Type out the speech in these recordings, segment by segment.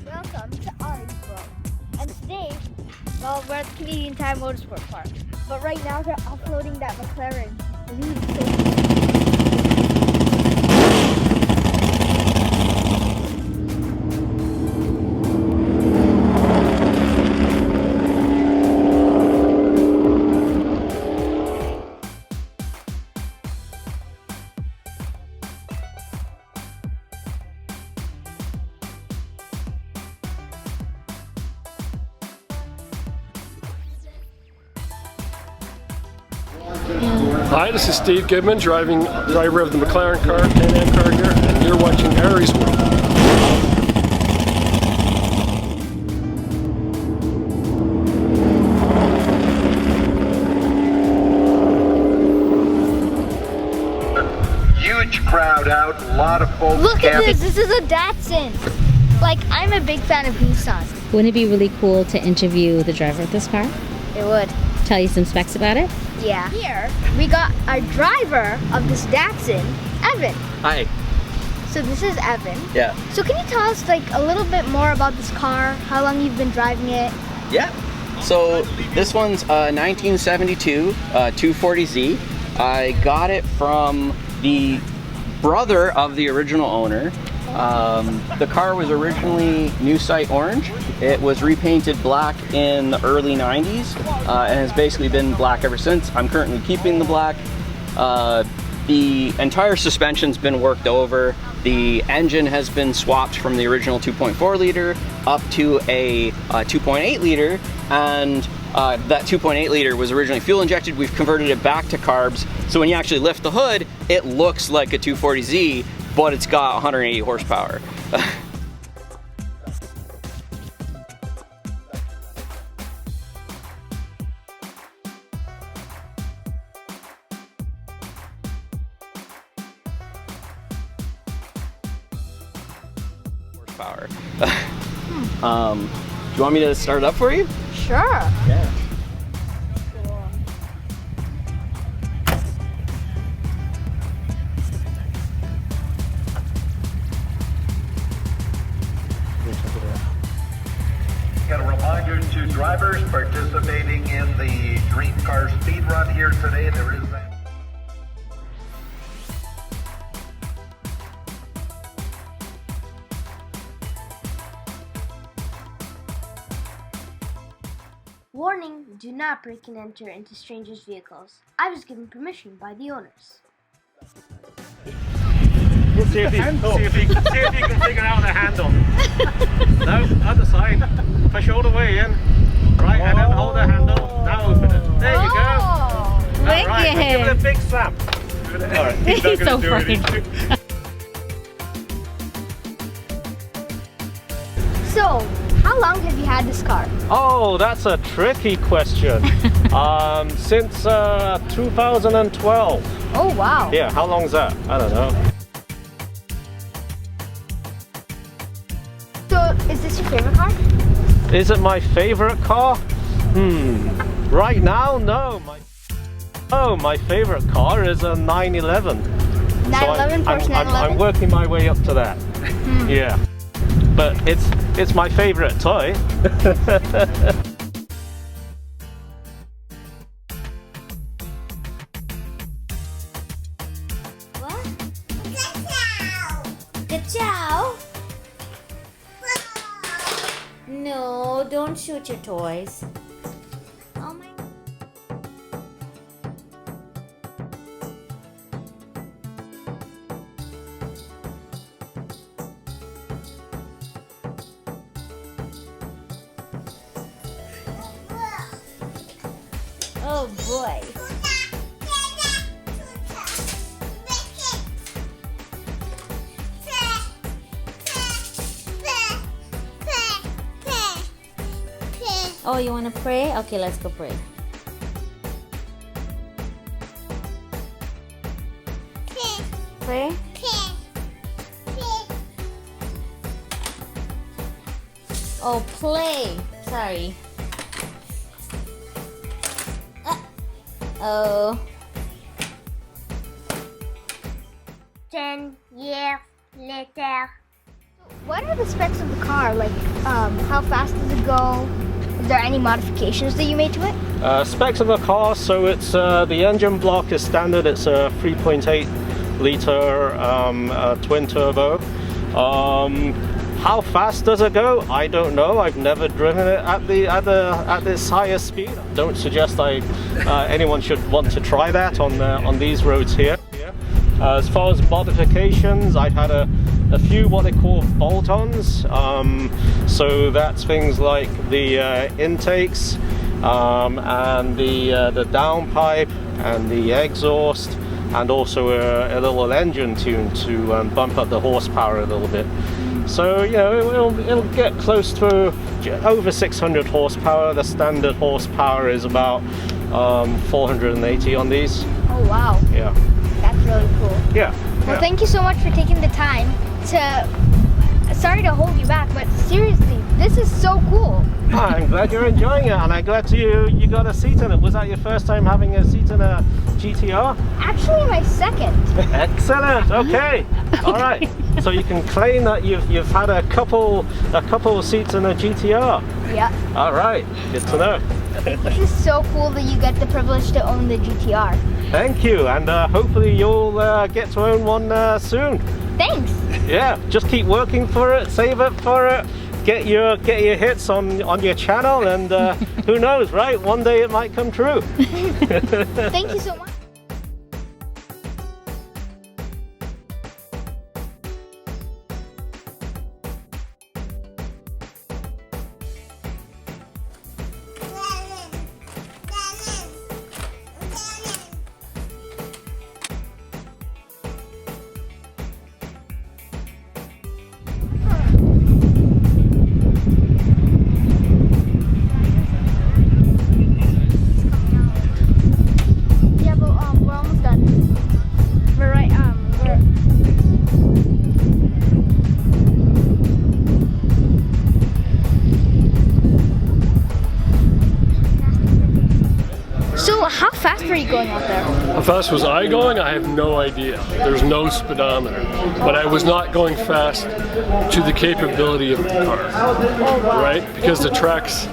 Welcome to Orangeburg. And today, well, we're at the Canadian Tire Motorsport Park. But right now they're offloading that McLaren. Hi, this is Steve Gibman, driver of the McLaren car, Can-Am car here, and you're watching Harry's World. Huge crowd out, a lot of folks. Look at this, this is a Datsun. Like, I'm a big fan of Nissan. Wouldn't it be really cool to interview the driver of this car? It would. Tell you some specs about it? Yeah. Here, we got our driver of this Datsun, Evan. Hi. So this is Evan. Yeah. So can you tell us like a little bit more about this car, how long you've been driving it? Yeah. So this one's 1972 240Z. I got it from the brother of the original owner. The car was originally new sight orange. It was repainted black in the early 90s and has basically been black ever since. I'm currently keeping the black. The entire suspension's been worked over. The engine has been swapped from the original 2.4 liter up to a 2.8 liter, and that 2.8 liter was originally fuel injected. We've converted it back to carbs, so when you actually lift the hood, it looks like a 240Z, but it's got 180 horsepower. Horsepower. Do you want me to start it up for you? Sure. Yeah. Got a reminder to drivers participating in the Dream Car Speed Run here today. There is that. Warning, do not break and enter into strangers' vehicles. I was given permission by the owners. See if you can figure out the handle. No, other side. Push all the way in. Right, and then hold the handle. Now open it. There you go. Wicked. Right, give it a big slap. Alright, he's not He's so going to do funny. anything. So, how long have you had this car? Oh, that's a tricky question. Since 2012. Oh wow. Yeah, how long is that? I don't know. So, is this your favorite car? Is it my favorite car? Right now, no. My favorite car is a 911. 911, Porsche 911? I'm working my way up to that. Yeah. But it's my favorite toy. What? Ka-chow? No, don't shoot your toys. Oh my. Oh boy. Oh, you want to pray? Okay, let's go pray. Pray? Oh, play. Sorry. Oh. 10 years later. What are the specs of the car? Like, how fast does it go? Is there any modifications that you made to it? Specs of the car, so it's the engine block is standard. It's a 3.8 liter twin turbo. How fast does it go? I don't know. I've never driven it at this higher speed. Don't suggest anyone should want to try that on these roads here. As far as modifications, I've had a few what they call bolt-ons. So that's things like the intakes and the downpipe and the exhaust, and also a little engine tune to bump up the horsepower a little bit. So, you know, it'll get close to over 600 horsepower. The standard horsepower is about 480 on these. Oh wow. Yeah. That's really cool. Yeah. Well, thank you so much for taking the time to... Sorry to hold you back, but seriously, this is so cool. I'm glad you're enjoying it, and I'm glad you got a seat in it. Was that your first time having a seat in a GTR? Actually, my second. Excellent. Okay. All right. So you can claim that you've had a couple seats in a GTR. Yeah. All right. Good to know. This is so cool that you get the privilege to own the GTR. Thank you, and hopefully you'll get to own one soon. Thanks. Yeah. Just keep working for it. Save up for it. Get your hits on your channel, and who knows, right? One day it might come true. Thank you so much. How fast were you going out there? How fast was I going? I have no idea. There's no speedometer. But I was not going fast to the capability of the car. Oh, wow. Right? Because the tracks,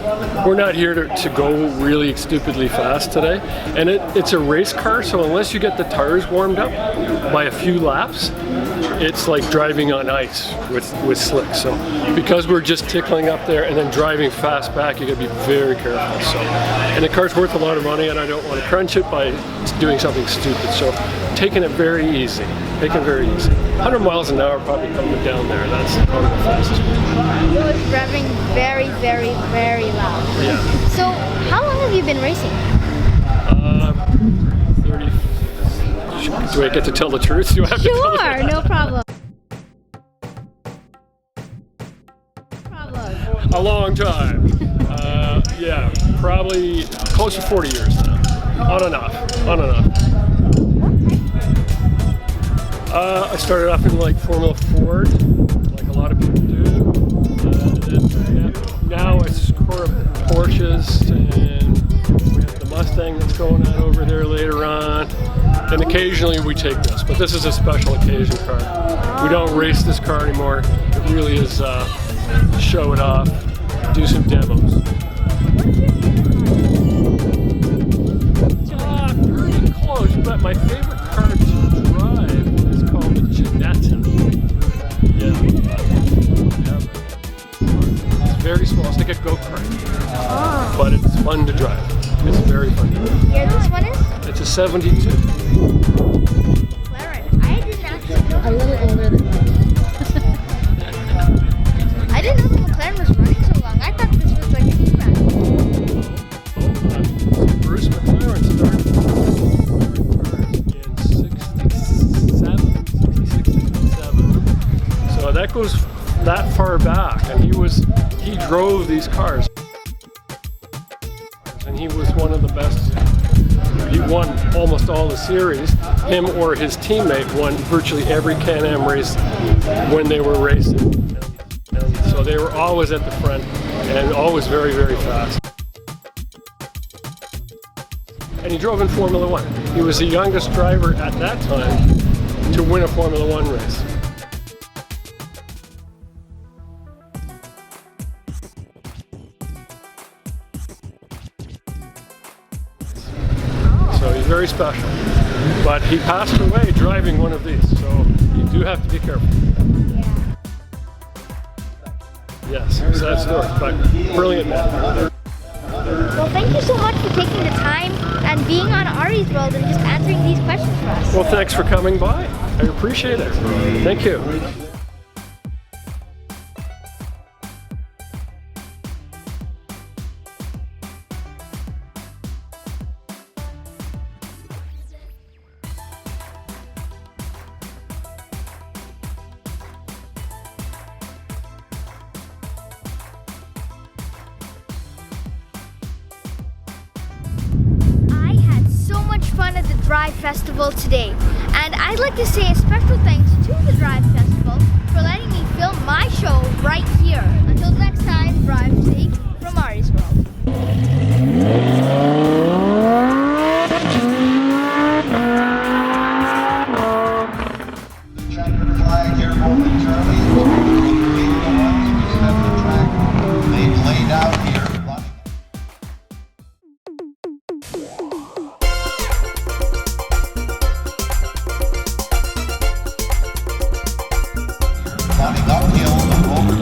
we're not here to go really stupidly fast today. And it's a race car, so unless you get the tires warmed up by a few laps, it's like driving on ice with slicks. So because we're just tickling up there and then driving fast back, you gotta be very careful. So, and the car's worth a lot of money, and I don't want to crunch it by doing something stupid. So taking it very easy, 100 miles an hour probably coming down there. That's probably the fastest one. He was revving very, very, very loud. Yeah. So how long have you been racing? 30. Do I get to tell the truth? Do I have to tell the Sure, no problem. A long time. Yeah, probably close to 40 years now. On and off. I started off in like Formula Ford, like a lot of people do. Now it's Porsches, and we have the Mustang that's going on over there later on. And occasionally we take this, but this is a special occasion car. We don't race this car anymore. It really is show it off, do some demos. Pretty close, but my favorite car to drive is called the Ginetta. It's very small, it's like a go-kart, but it's fun to drive. It's very fun to drive. Yeah, this one is? It's a 72. McLaren. I didn't actually know. A little older than me. I didn't know the McLaren was running so long. I thought this was like a Gibman. Bruce McLaren started in 67. So that goes that far back, and he drove these cars. and he was one of the best. He won almost all the series. Him or his teammate won virtually every Can-Am race when they were racing. And so they were always at the front and always very, very fast. And he drove in Formula One. He was the youngest driver at that time to win a Formula One race. So he's very special. But he passed away driving one of these, so you do have to be careful. Yeah. Yes, sad story, but brilliant man. Well, thank you so much for taking the time and being on Ari's World and just answering these questions for us. Well, thanks for coming by. I appreciate it. Thank you. Fun at the Drive Festival today, and I'd like to say a special thanks to the Drive Festival for letting me film my show right here. Until next time, drive safe from Ari's World. Chapter flag here momentarily. The ones we set the track they've laid out here. Running uphill over